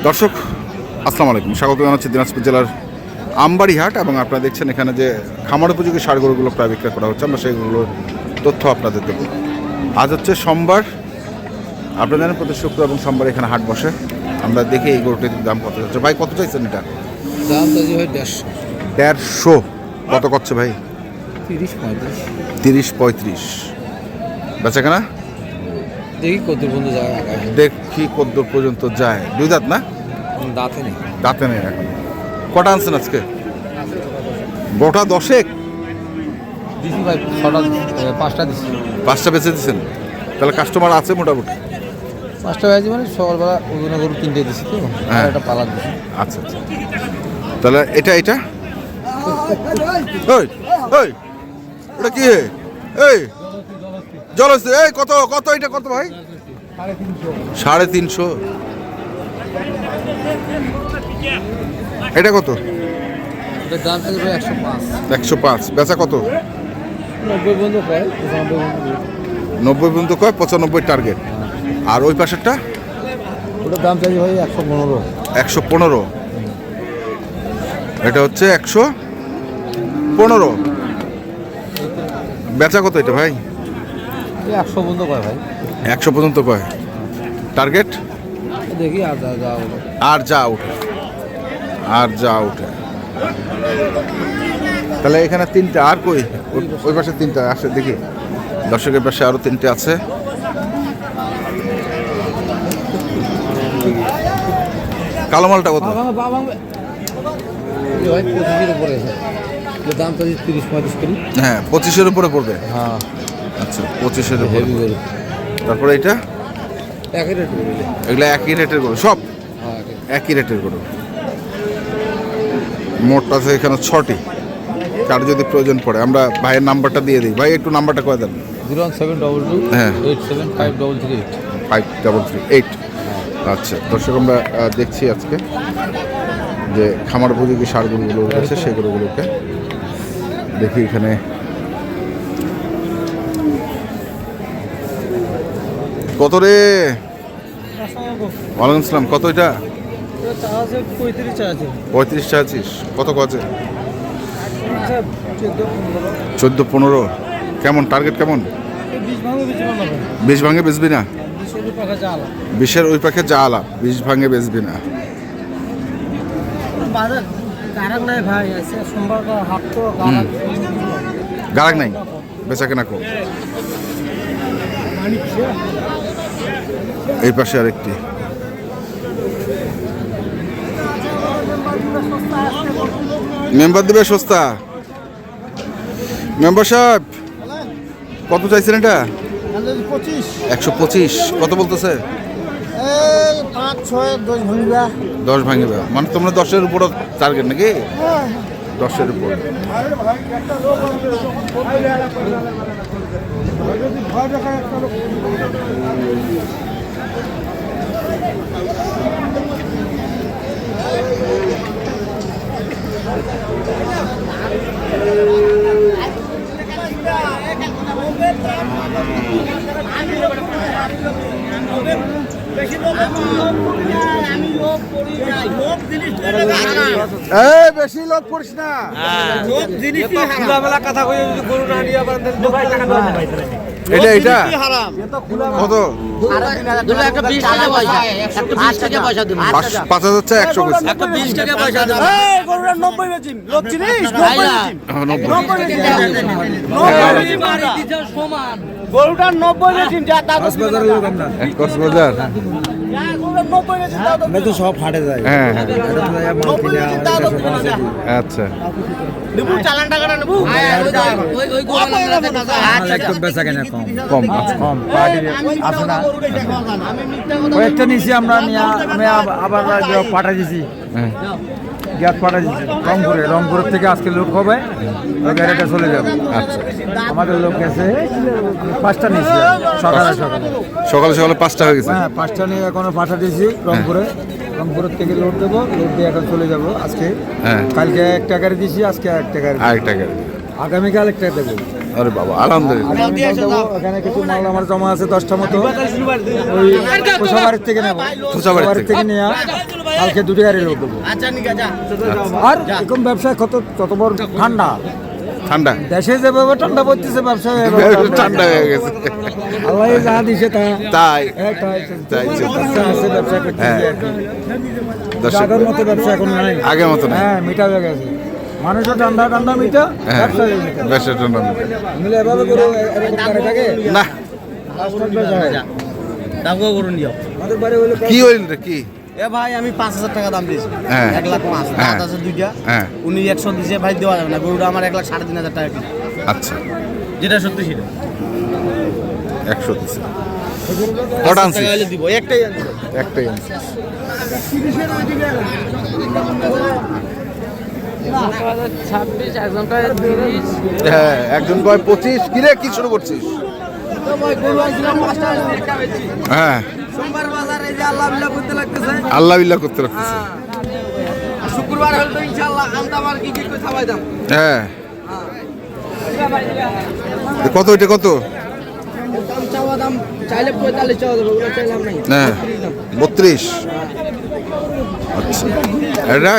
দর্শক আসসালামু আলাইকুম, স্বাগত জানাচ্ছি দিনাজপুর জেলার আমবাড়ি হাট। এবং আপনারা দেখছেন এখানে যে খামার উপযোগী ষাঁড় গরুগুলো প্রায় বিক্রয় করা হচ্ছে, আমরা সেইগুলোর তথ্য আপনাদের দেবো। আজ হচ্ছে সোমবার, আপনারা জানেন প্রতি শুক্র এবং সোমবার এখানে হাট বসে। আমরা দেখি এই গরুটির দাম কত যাচ্ছে। ভাই কত চাইছেন এটা? দাম তো ভাই 150। 150 কত করছে ভাই? 30-35 বেচা কেনা দেখি কত পর্যন্ত যায়। দেখি কদ্দূর পর্যন্ত যায়। দুই দাঁত না? দাঁতে নেই। দাঁতে নেই এখন। কটা আনছেন আজকে? গোটা 10 দিছি ভাই, 5টা দিছি। 5টা বেচে দিচ্ছেন? তাহলে কাস্টমার আছে মোটামুটি? 5টা হয়েছে মানে সকালবেলা ওজনে গরু 3টে দিছি তো, হ্যাঁ। একটা পালার দিছি। আচ্ছা আচ্ছা, তাহলে এটা এটা ওই ওই ওটা কি? এই জলস্থির। এই কত কত এটা কত ভাই? 350। এটা কত? এটার দাম থাকে ভাই 105। 105 বেচা কত? 90 পর্যন্ত কয়, 90 পর্যন্ত কয়, 95 টার্গেট। আর ওই পাশেরটা? ওটার দাম চাই ভাই 115। 115। এটা হচ্ছে 115। বেচা কত এটা ভাই? 100 পর্যন্ত কয় ভাই। 100 পর্যন্ত কয়। টার্গেট? দেখি আর যা যা হলো। আর যা উঠে, আর যা উঠে। তাহলে এখানে 3টা। আর কই? ওই পাশে 3টা আসে দেখি। দর্শকের পাশে আরো 3টে আছে। কালো মালটা কত? ভাই 25-এর উপরে আছে। এর দাম তো 30-35 করি। হ্যাঁ 25-এর উপরে পড়বে। হ্যাঁ আচ্ছা 25-এর উপরে। হেভি গরু। তারপরে এটা? একই রেট বলে। এগুলো একই রেটের গরু সব? হ্যাঁ একই রেটের গরু। মোট আছে এখানে 6টি। কার যদি প্রয়োজন পড়ে আমরা ভাইয়ের নাম্বারটা দিয়ে দিই। ভাই একটু নাম্বারটা করে দেন। 01722 হ্যাঁ 875338। 5338। আচ্ছা দর্শক, আমরা দেখছি আজকে যে খামার উপযোগী ষাঁড় গরুগুলো রয়েছে, সেই গরুগুলোকে দেখি। এখানে কত রে? ওয়ালাইকুম আসসালাম। কত এটা? 35 চাচ্ছিস? কত আছে? 14-15। কেমন টার্গেট? কেমন? 20 ভাঙে বেচবি না? 20-এর ওই পাখে যা আলাপ, 20 ভাঙে বেচবি না? গারাক নাই, বেচা কেনা কম। এই পাশে আরেকটি। মেম্বার দেবে সস্তা। মেম্বার সাহেব কত চাইছেন এটা? 125। কত বলতেছে? 10 ভাঙিবা মানে তোমরা 10-এর উপর টার্গেট নাকি? 10-এর উপর। বেশি লোক করিস না। এটা এটা কত? 5,000 চাই, 100 কইছে। 20 টাকা পয়সা দেব। 90 বেচিন লোক চিনিস? 90 সমান গরুটা 90 বেচিন যা তা কক্সবাজারের লোক আমরা। কক্সবাজার তো সব হাটে যায়। হ্যাঁ হ্যাঁ আচ্ছা। নেবু চালান টাকাটা নেবু। ওই একদম বেচা কেনা কম কম। কম পার্টি আছে না। কয়েকটা নিয়েছি আমরা, নিয়ে আমি আবার পাঠা দিয়েছি, হ্যাঁ গ্যাস পাঠা দিয়েছি রংপুরের থেকে। আজকে লোক হবে, ওই গাড়িটা চলে যাবে। আচ্ছা আমাদের লোক গেছে 5টা নিয়েছি সকালে সকালে সকালে 5টা হয়ে গেছে। হ্যাঁ 5টা নিয়ে এখনো পাঠা দিয়েছি রংপুরের থেকে লোড দেবো, লোড দিয়ে এখন চলে যাবো। আজকে হ্যাঁ কালকে 1 টাকারে দিয়েছি, আজকে 1 টাকারে, আরেক টাকা। আগামীকাল 1 টাকা দেবো। আরে বাবা আলহামদুলিল্লাহ। আমি যাবো, এখানে কিছু মাল আমার জমা আছে 10টা মতো, ওই কোষাবাড়ির থেকে নেবো, কোষাবাড়ির কোষাবাড়ির থেকে নিয়ে কালকে 2টি গাড়ি লোক দেবো। আর এরকম ব্যবসায় কত বড় ঠান্ডা, ঠান্ডা দেশে যেভাবে ঠান্ডা পড়তেছে ব্যবসায় ঠান্ডা হয়ে গেছে আল্লাহ যা দিছে তাই তাই আছে, ব্যবসা করতেছি হ্যাঁ। আর কি। দর্শক, আগের মতো ব্যবসা এখন নাই, আগের মতো নাই। হ্যাঁ মিটা হয়ে গেছে, মানুষও ঠান্ডা ঠান্ডা মিটা, হ্যাঁ ব্যবসা মিটা বেশ ঠান্ডা মিলে এভাবে করে এরকম করে থাকে না। দামও করুন দিও। আমাদের বাড়ি হলো কি হইল রে কি? এ ভাই আমি 5,000 টাকা দাম দিয়েছি। হ্যাঁ। 1,05,000 হ্যাঁ। দাঁত আছে দুইটা। হ্যাঁ উনি 100 দিয়েছে ভাই, দেওয়া যাবে না। গরুটা আমার 1,3,500 টাকা কিলো। আচ্ছা যেটা সত্যি সেটা 100 দিছে। কটা আনছিস? টাকা হলে দিব, একটাই আনছি। একটাই আনছিস। হ্যাঁ একজন কয় 25। কিরে কি শুরু করছিস? তো ভাই গরু আনছিলাম 5টা, একটা বেচি। হ্যাঁ সোমবার বাজার এই যে আল্লাহ বিল্লাহ করতে লাগতেছে। আল্লাহ বিল্লাহ করতে লাগতেছে। আর শুক্রবার হলে তো ইনশাআল্লাহ আমদাম আর কি করে থামাই দাম। হ্যাঁ কত এটা কত? দাম চাওয়া দাম চাইলে 45 চাওয়া যাবে, ওগুলো চাইলাম নাই। হ্যাঁ 32। আচ্ছা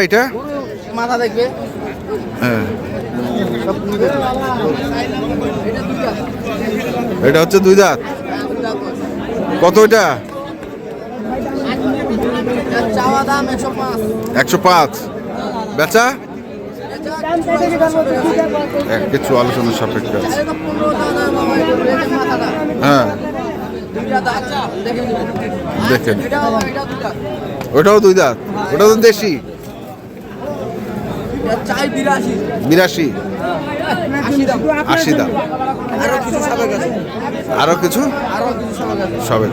এটা মাথা দেখবে। হ্যাঁ এটা হচ্ছে 2 দাঁত। কত এটা? চাওয়া দাম 105। 105। বেচা কিছু আলোচনার সাপেক্ষে আছে। হ্যাঁ দেখেন ওটাও 2 দাঁত, ওটা তো দেশি। চাই 82। 82। 80 দাম। আরো কিছু সাবেক আছে, আরো কিছু সাবেক আছে। সবে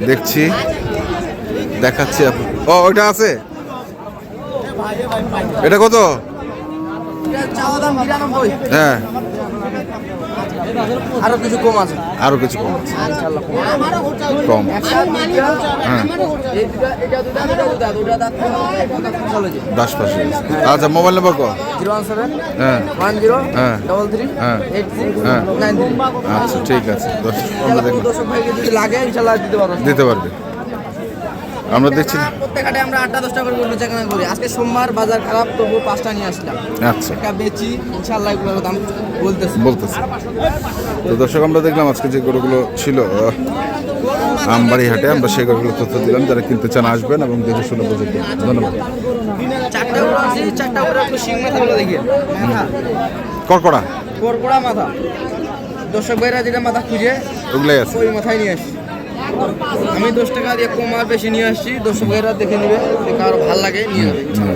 দেখছি, দেখাচ্ছি। ও ওইটা আছে, এটা কত? চাওয়া দাম 92। হ্যাঁ আরো কিছু কম আছে। আরো কিছু কম আছে, কম আছে। হ্যাঁ 10 পাশে। আচ্ছা মোবাইল নাম্বার কো? 017 হ্যাঁ 10 হ্যাঁ 33 হ্যাঁ 83 হ্যাঁ 93। আচ্ছা ঠিক আছে। আমরা দেখলাম দর্শক ভাইকে যদি লাগে ইনশাআল্লাহ দিতে পারবো। দিতে পারবে। আমরা দেখছি না। প্রত্যেক হাটে আমরা 8-10টা করে গরু বেচাকেনা করি। আজকে সোমবার বাজার খারাপ, তবু 5টা নিয়ে আসলাম। আচ্ছা একটা বেচি ইনশাআল্লাহ, এগুলোর দাম বলতেছি। তো দর্শক আমরা দেখলাম আজকে যে গরুগুলো ছিল আমবাড়ি হাটে, আমরা সেই গরুগুলো তথ্য দিলাম। যারা কিনতে চান আসবেন এবং দেখে শুনে বুঝে কিনবেন। ধন্যবাদ। 4টা গরু আছে, 4টা করে একটু শিং মাথাগুলো দেখি। মাথা কড়কড়া কোরকোড়া মাথা। দর্শক ভাইরা যেটা মাথা খুঁজে ওগুলাই আছে। ওই মাথায় নিয়ে আসি। আমি 10 টাকা দিয়ে কম আর বেশি নিয়ে আসছি। দর্শক ভাইরা দেখে নিবে, দেখে আরো ভালো লাগে নিয়ে যাবে।